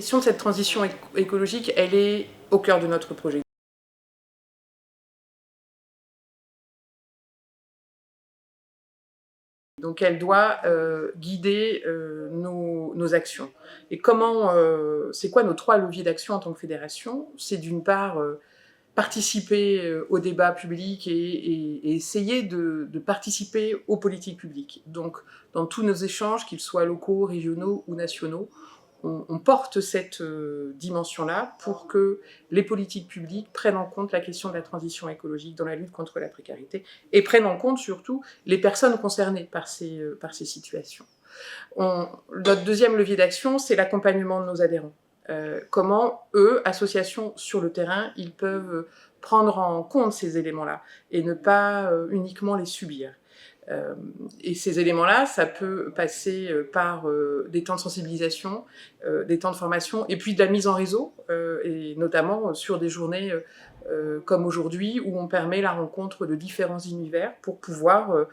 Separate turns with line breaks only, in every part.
question de cette transition écologique, elle est au cœur de notre projet. Donc elle doit guider nos actions. Et comment, c'est quoi nos 3 leviers d'action en tant que fédération? C'est d'une part participer au débat public et essayer de participer aux politiques publiques. Donc dans tous nos échanges, qu'ils soient locaux, régionaux ou nationaux, on porte cette dimension-là pour que les politiques publiques prennent en compte la question de la transition écologique dans la lutte contre la précarité et prennent en compte surtout les personnes concernées par ces situations. Notre deuxième levier d'action, c'est l'accompagnement de nos adhérents. Comment eux, associations sur le terrain, ils peuvent prendre en compte ces éléments-là et ne pas uniquement les subir. Et ces éléments-là, ça peut passer par des temps de sensibilisation, des temps de formation, et puis de la mise en réseau, et notamment sur des journées comme aujourd'hui, où on permet la rencontre de différents univers pour pouvoir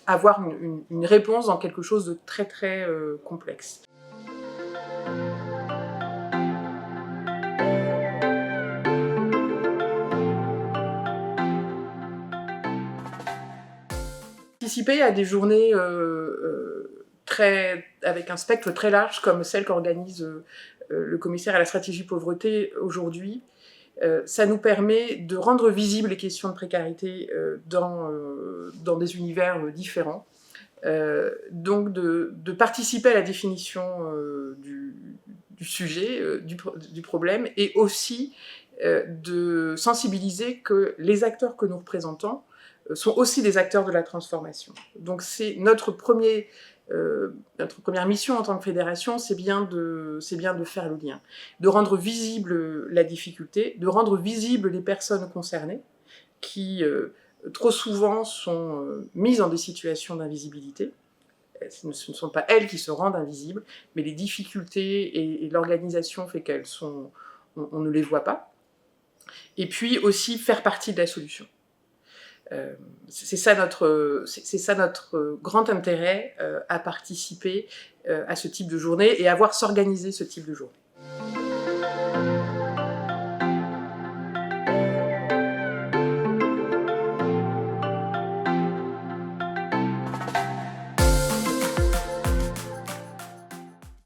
avoir une réponse dans quelque chose de très très complexe. Participer à des journées avec un spectre très large, comme celle qu'organise le commissaire à la stratégie pauvreté aujourd'hui, ça nous permet de rendre visibles les questions de précarité dans des univers différents. Donc de participer à la définition du sujet, du problème, et aussi de sensibiliser que les acteurs que nous représentons sont aussi des acteurs de la transformation. Donc c'est notre première mission en tant que fédération, c'est bien de faire le lien, de rendre visible la difficulté, de rendre visible les personnes concernées qui trop souvent sont mises dans des situations d'invisibilité. Ce ne sont pas elles qui se rendent invisibles, mais les difficultés et l'organisation fait on ne les voit pas. Et puis aussi faire partie de la solution. C'est ça notre grand intérêt à participer à ce type de journée et à voir s'organiser ce type de journée.